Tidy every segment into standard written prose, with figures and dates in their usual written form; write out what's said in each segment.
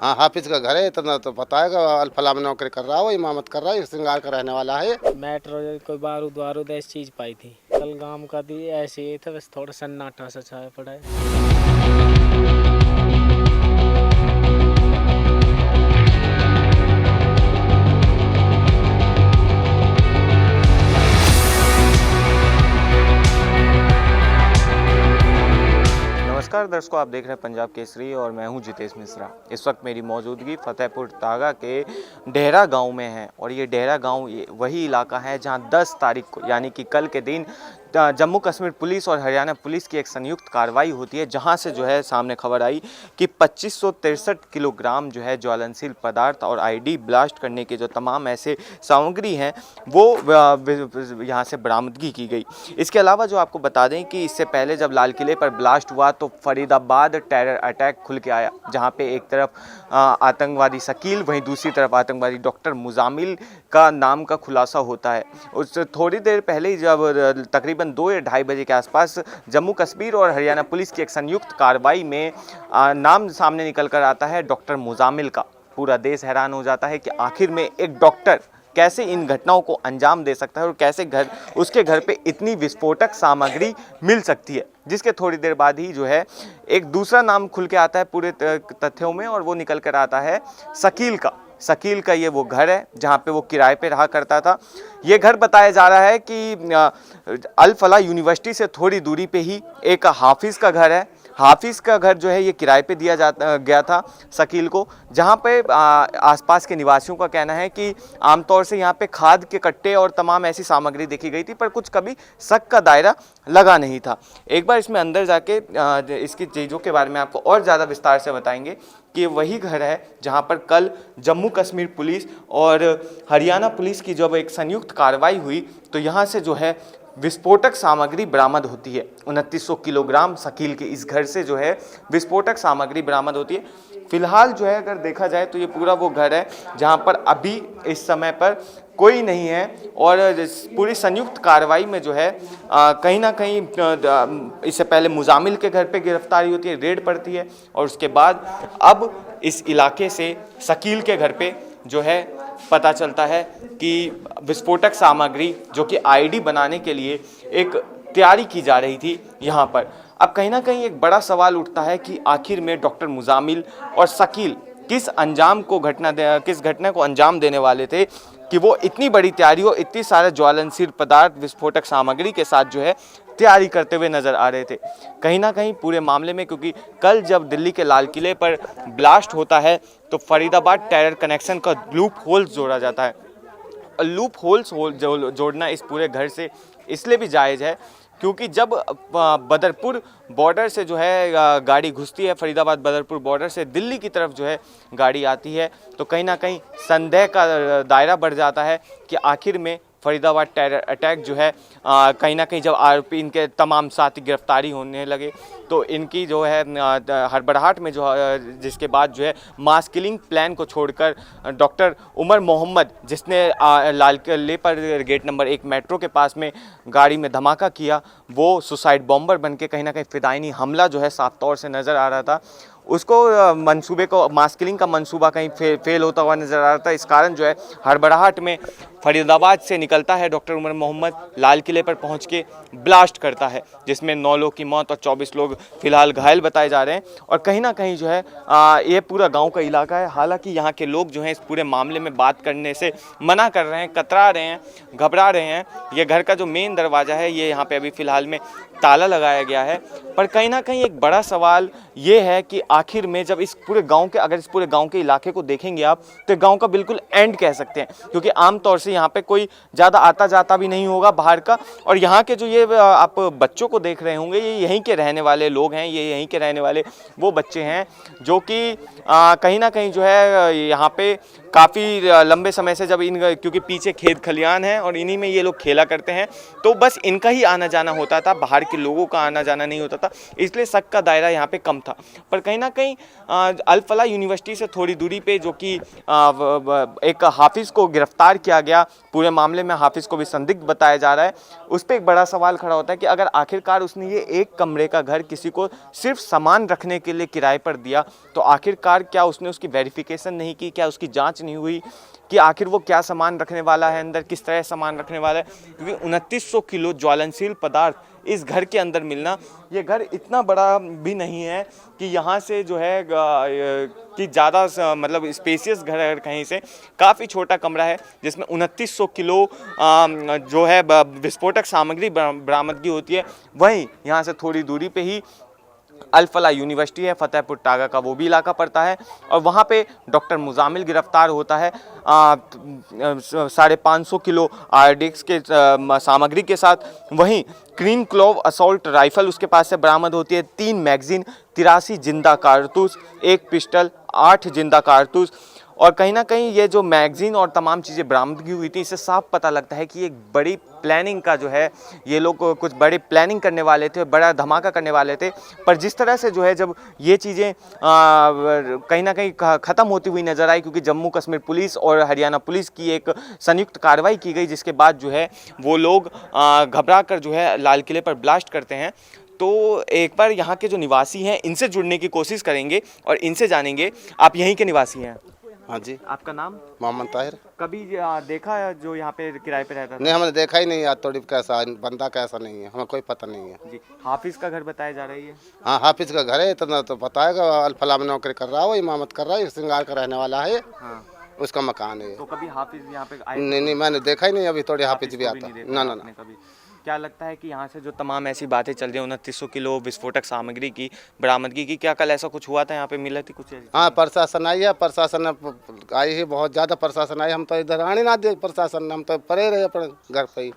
हाँ, हाफिज का घर है, इतना तो पता है कि अल-फलाह में नौकरी कर रहा है, वो इमामत कर रहा है, श्रृंगार का रहने वाला है। मेट्रो कोई बारूद वारूद ऐसी चीज पाई थी कल गांव का भी ऐसे ही था, बस थोड़ा सन्नाटा सा छाया पड़ा है। नमस्कार दर्शकों, आप देख रहे हैं पंजाब केसरी और मैं हूं जितेश मिश्रा। इस वक्त मेरी मौजूदगी फतेहपुर तागा के डेहरा गांव में है और ये डेहरा गांव वही इलाका है जहां 10 तारीख को यानी कि कल के दिन जम्मू कश्मीर पुलिस और हरियाणा पुलिस की एक संयुक्त कार्रवाई होती है, जहां से जो है सामने खबर आई कि 2563 किलोग्राम जो है ज्वलनशील पदार्थ और आईडी ब्लास्ट करने के जो तमाम ऐसे सामग्री हैं वो यहां से बरामदगी की गई। इसके अलावा जो आपको बता दें कि इससे पहले जब लाल किले पर ब्लास्ट हुआ तो फरीदाबाद टेरर अटैक खुल के आया, जहां पे एक तरफ आतंकवादी शकील, वहीं दूसरी तरफ आतंकवादी डॉक्टर मुजामिल का नाम का खुलासा होता है। उस थोड़ी देर पहले ही जब तकरीबन 2 या ढाई बजे के आसपास जम्मू कश्मीर और हरियाणा पुलिस की एक संयुक्त कार्रवाई में नाम सामने निकल कर आता है डॉक्टर मुजामिल का। पूरा देश हैरान हो जाता है कि आखिर में एक डॉक्टर कैसे इन घटनाओं को अंजाम दे सकता है और कैसे उसके घर पे इतनी विस्फोटक सामग्री मिल सकती है। जिसके थोड़ी देर बाद ही जो है एक दूसरा नाम खुल के आता है पूरे तथ्यों में, और वो निकल कर आता है शकील का ये वो घर है जहाँ पे वो किराए पे रहा करता था। ये घर बताया जा रहा है कि अल-फलाह यूनिवर्सिटी से थोड़ी दूरी पे ही एक हाफिज़ का घर है। हाफिज़ का घर जो है ये किराए पे दिया गया था शकील को, जहाँ पे आसपास के निवासियों का कहना है कि आमतौर से यहाँ पे खाद के कट्टे और तमाम ऐसी सामग्री देखी गई थी, पर कुछ कभी शक का दायरा लगा नहीं था। एक बार इसमें अंदर जाके इसकी चीज़ों के बारे में आपको और ज़्यादा विस्तार से बताएंगे कि वही घर है जहाँ पर कल जम्मू कश्मीर पुलिस और हरियाणा पुलिस की जब एक संयुक्त कार्रवाई हुई तो यहाँ से जो है विस्फोटक सामग्री बरामद होती है। 2900 किलोग्राम शकील के इस घर से जो है विस्फोटक सामग्री बरामद होती है। फिलहाल जो है अगर देखा जाए तो ये पूरा वो घर है जहाँ पर अभी इस समय पर कोई नहीं है, और पूरी संयुक्त कार्रवाई में जो है कहीं ना कहीं इससे पहले मुजामिल के घर पे गिरफ्तारी होती है, रेड पड़ती है, और उसके बाद अब इस इलाके से शकील के घर पे जो है पता चलता है कि विस्फोटक सामग्री जो कि आईडी बनाने के लिए एक तैयारी की जा रही थी यहाँ पर। अब कहीं ना कहीं एक बड़ा सवाल उठता है कि आखिर में डॉक्टर मुजामिल और शकील किस घटना को अंजाम देने वाले थे कि वो इतनी बड़ी तैयारी और इतनी सारे ज्वलनशील पदार्थ विस्फोटक सामग्री के साथ जो है तैयारी करते हुए नजर आ रहे थे कहीं ना कहीं पूरे मामले में। क्योंकि कल जब दिल्ली के लाल किले पर ब्लास्ट होता है तो फरीदाबाद टेरर कनेक्शन का लूप होल्स जोड़ा जाता है। लूप होल्स जोड़ना इस पूरे घर से इसलिए भी जायज़ है क्योंकि जब बदरपुर बॉर्डर से जो है गाड़ी घुसती है, फरीदाबाद बदरपुर बॉर्डर से दिल्ली की तरफ जो है गाड़ी आती है, तो कहीं ना कहीं संदेह का दायरा बढ़ जाता है कि आखिर में फरीदाबाद टेरर अटैक जो है कहीं ना कहीं जब आरोपी इनके तमाम साथी गिरफ्तारी होने लगे तो इनकी जो है हड़बड़ाहट में जिसके बाद जो है मास किलिंग प्लान को छोड़कर डॉक्टर उमर मोहम्मद, जिसने लाल किले पर गेट नंबर 1 मेट्रो के पास में गाड़ी में धमाका किया, वो सुसाइड बॉम्बर बन के कहीं ना कहीं फिदायनी हमला जो है साफ तौर से नज़र आ रहा था। उसको मंसूबे को मास किलिंग का मंसूबा कहीं फेल होता हुआ नज़र आ रहा था। इस कारण जो है हड़बड़ाहट में फरीदाबाद से निकलता है डॉक्टर उमर मोहम्मद, लाल किले पर पहुंच के ब्लास्ट करता है, जिसमें 9 लोग की मौत और 24 लोग फिलहाल घायल बताए जा रहे हैं। और कहीं ना कहीं जो है ये पूरा गांव का इलाका है। हालांकि यहाँ के लोग जो हैं इस पूरे मामले में बात करने से मना कर रहे हैं, कतरा रहे हैं, घबरा रहे हैं। ये घर का जो मेन दरवाज़ा है ये यहाँ पे अभी फ़िलहाल में ताला लगाया गया है। पर कहीं ना कहीं एक बड़ा सवाल ये है कि आखिर में जब इस पूरे गांव के इलाके को देखेंगे आप तो गांव का बिल्कुल एंड कह सकते हैं, क्योंकि आमतौर से यहाँ पे कोई ज़्यादा आता जाता भी नहीं होगा बाहर का। और यहाँ के जो ये आप बच्चों को देख रहे होंगे ये यहीं के रहने वाले लोग हैं, ये यहीं के रहने वाले वो बच्चे हैं जो कि कहीं ना कहीं जो है यहाँ पे काफ़ी लंबे समय से जब क्योंकि पीछे खेत खलियान है और इन्हीं में ये लोग खेला करते हैं, तो बस इनका ही आना जाना होता था। बाहर कि लोगों का आना जाना नहीं होता था, इसलिए शक का दायरा यहाँ पे कम था। पर कहीं ना कहीं अल फलाह यूनिवर्सिटी से थोड़ी दूरी पे जो कि एक हाफिज़ को गिरफ्तार किया गया, पूरे मामले में हाफिज़ को भी संदिग्ध बताया जा रहा है, उस पर एक बड़ा सवाल खड़ा होता है कि अगर आखिरकार उसने ये एक कमरे का घर किसी को सिर्फ सामान रखने के लिए किराए पर दिया, तो आखिरकार क्या उसने उसकी वेरिफिकेशन नहीं की, क्या उसकी जांच नहीं हुई कि आखिर वो क्या सामान रखने वाला है अंदर, किस तरह सामान रखने वाला है, क्योंकि 2900 किलो ज्वलनशील पदार्थ इस घर के अंदर मिलना, ये घर इतना बड़ा भी नहीं है कि यहाँ से जो है कि ज़्यादा मतलब स्पेसियस घर है, कहीं से काफ़ी छोटा कमरा है जिसमें 2900 किलो जो है विस्फोटक सामग्री बरामदगी होती है। वहीं यहाँ से थोड़ी दूरी पे ही अल फलाह यूनिवर्सिटी है, फतेहपुर टागा का वो भी इलाका पड़ता है, और वहाँ पे डॉक्टर मुजामिल गिरफ्तार होता है 550 किलो आरडीएक्स के सामग्री के साथ। वहीं क्रीम क्लोव असॉल्ट राइफल उसके पास से बरामद होती है, 3 मैगजीन, 83 जिंदा कारतूस, 1 पिस्टल, 8 जिंदा कारतूस। और कहीं ना कहीं ये जो मैगजीन और तमाम चीज़ें बरामदगी हुई थी, इससे साफ पता लगता है कि एक बड़ी प्लानिंग का जो है, ये लोग कुछ बड़ी प्लानिंग करने वाले थे, बड़ा धमाका करने वाले थे। पर जिस तरह से जो है जब ये चीज़ें कहीं ना कहीं ख़त्म होती हुई नज़र आई, क्योंकि जम्मू कश्मीर पुलिस और हरियाणा पुलिस की एक संयुक्त कार्रवाई की गई, जिसके बाद जो है वो लोग घबरा कर जो है लाल किले पर ब्लास्ट करते हैं। तो एक बार यहाँ के जो निवासी हैं इनसे जुड़ने की कोशिश करेंगे और इनसे जानेंगे। आप यहीं के निवासी हैं? हाँ जी। आपका नाम? मोहम्मद ताहिर। कभी देखा है जो यहाँ पे किराए पे रहता था? नहीं, हमने देखा ही नहीं यार, तोड़ी कैसा बंदा कैसा नहीं है, हमें कोई पता नहीं है जी। हाफिज़ का घर बताया जा रही है? हाँ, हाफिज का घर है, इतना तो बताएगा। अल फलाह में नौकरी कर रहा हो, इमामत कर रहा है, श्रृंगार का रहने वाला है। हाँ। उसका मकान है। तो कभी हाफिज़ यहाँ पे आए? नहीं, मैंने देखा ही नहीं, अभी थोड़ी हाफिज भी आता। ना। कभी क्या लगता है कि यहाँ से जो तमाम ऐसी बातें चल रही हैं, 2900 किलो विस्फोटक सामग्री की बरामदगी की, क्या कल ऐसा कुछ हुआ था यहाँ पे, मिला थी कुछ? हाँ, प्रशासन आई है, प्रशासन आई है, बहुत ज़्यादा प्रशासन आई। हम तो इधर आने ना दे प्रशासन, हम तो परे रहे अपने घर पे ही।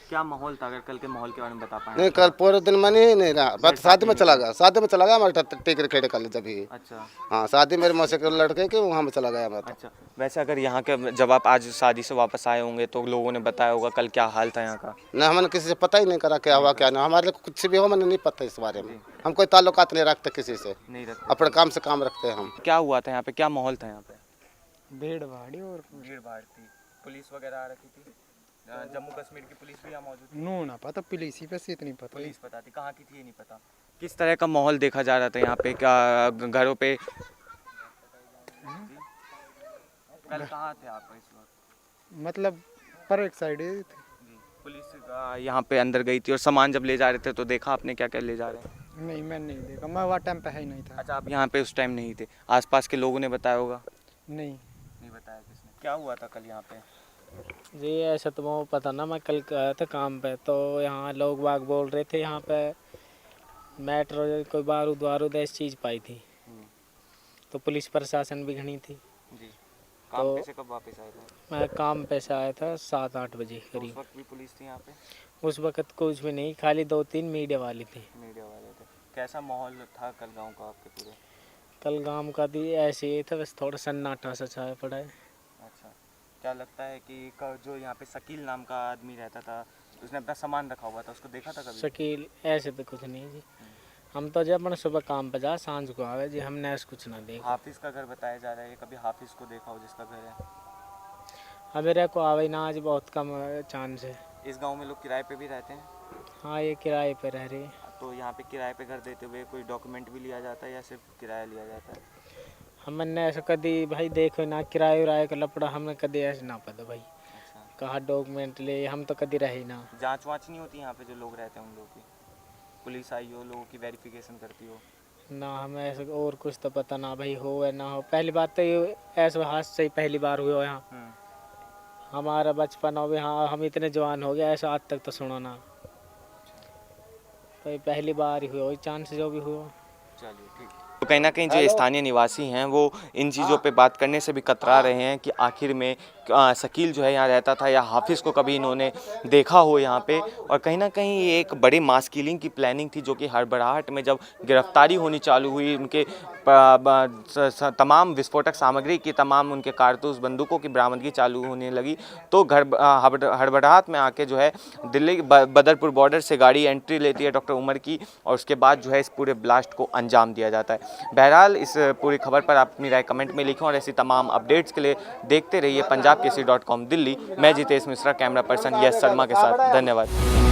क्या माहौल था, अगर कल के माहौल के बारे में बता पाए? नहीं, कल पूरे दिन मैंने ही नहीं रहा, बस शादी में चला गया, हमारे टिकट खेड़े कल जब ही। अच्छा। हाँ, शादी मेरे मौसी के लड़के की, वहाँ में चला गया मैं तो। अच्छा, वैसे अगर यहाँ के जब आप आज शादी से वापस आए होंगे तो लोगों ने बताया होगा कल क्या हाल था यहाँ का? ना, हमने किसी से पता ही नहीं करा क्या हुआ क्या नहीं, हमारे लिए कुछ भी हो मैंने नहीं पता इस बारे में। हम कोई ताल्लुकात नहीं रखते किसी से, नहीं रखते, अपने काम से काम रखते हैं हम। क्या हुआ था यहाँ पे, क्या माहौल था यहाँ पे? भीड़ भाड़ी और भीड़ भाड़ थी, पुलिस वगैरह आ रखी थी, जम्मू कश्मीर की पुलिस भी यहाँ मौजूद थी? नू ना पता, पुलिस ही पे से इतनी पता। पुलिस पता थी, कहाँ की थी ये नहीं पता। किस तरह का माहौल देखा जा रहा था यहाँ पे, क्या घरों पे? कल कहाँ थे आप इस वक्त? मतलब पर एक साइड ही थी। पुलिस यहाँ पे अंदर गई थी और सामान जब ले जा रहे थे तो देखा आपने क्या क्या ले जा रहे हैं? नहीं, मैं नहीं देखा, मैं वहाँ टाइम पे है ही नहीं था। अच्छा, आप यहाँ पे उस टाइम नहीं थे, आसपास के लोगों ने बताया होगा? नहीं बताया किसने? क्या हुआ था कल यहाँ पे? जी, ऐसा तो मुझे पता ना, मैं कल गया था काम पे, तो यहाँ लोग बाग बोल रहे थे यहाँ पे मेट्रो कोई बारूद वारूद ऐसी चीज़ पाई थी, तो पुलिस प्रशासन भी घनी थी। जी। काम पे से कब वापस आए थे? मैं काम पे से आया था 7-8 बजे तो करीब। उस वक्त भी पुलिस थी यहाँ पे? उस वक्त कुछ भी नहीं, खाली 2-3 मीडिया वाले थे। मीडिया वाले थे। कैसा माहौल था कल गांव का आपके पूरे? कल गांव का भी ऐसे ही था, बस थोड़ा सन्नाटा सा छाया पड़ा है। अच्छा, क्या लगता है कि जो यहाँ पे शकील नाम का आदमी रहता था, उसने अपना सामान रखा हुआ था, उसको देखा था कभी? शकील ऐसे तो कुछ नहीं जी, हम तो जब अपने सुबह काम पे जा सांझ को आवे जी, हमने ऐसा कुछ ना देखा। हाफिज़ का घर बताया जा रहा है, कभी हाफिज़ को देखा हो जिसका घर है? मेरे को आवे ना, आज बहुत कम चांस है। इस गांव में लोग किराए पे भी रहते हैं? हाँ, ये किराए पे रह रही है। तो यहाँ पे किराए पे घर देते हुए कोई डॉक्यूमेंट भी लिया जाता है या सिर्फ किराया लिया जाता है? हमने ऐसा कभी भाई देखो ना, किराए उराए का लपड़ा हमें कभी ऐसा ना पता भाई, अच्छा, कहाँ डॉक्यूमेंट ले, हम तो कभी रहे ना। जांच वाँच नहीं होती यहाँ पे जो लोग रहते हैं उन लोगों की? पुलिस आई हो, लोगों की वेरिफिकेशन करती हो? ना, हमें ऐसा और कुछ तो पता ना भाई, हो या ना हो। पहली बात तो ये ऐसा हाथ से ही पहली बार हुआ यहाँ, हमारा बचपन हो गया, हाँ हम इतने जवान हो गया, ऐसा आज तक तो सुना ना, तो ये पहली बार ही हुआ, चांस जो भी हुआ। चलिए, ठीक। तो कहीं ना कहीं जो स्थानीय निवासी हैं वो इन चीज़ों पे बात करने से भी कतरा रहे हैं कि आखिर में शकील जो है यहाँ रहता था या हाफिज़ को कभी इन्होंने देखा हो यहाँ पे। और कहीं ना कहीं ये एक बड़ी मास किलिंग की प्लानिंग थी, जो कि हड़बड़ाहट में जब गिरफ्तारी होनी चालू हुई, उनके तमाम विस्फोटक सामग्री की, तमाम उनके कारतूस बंदूकों की बरामदगी चालू होने लगी, तो हड़बड़ाहट में आके जो है दिल्ली बदरपुर बॉर्डर से गाड़ी एंट्री लेती है डॉक्टर उमर की, और उसके बाद जो है इस पूरे ब्लास्ट को अंजाम दिया जाता है। बहरहाल इस पूरी खबर पर आप अपनी राय कमेंट में लिखें और ऐसी तमाम अपडेट्स के लिए देखते रहिए पंजाबकेसरी.com दिल्ली। मैं जितेश मिश्रा, कैमरा पर्सन यश शर्मा के साथ। धन्यवाद।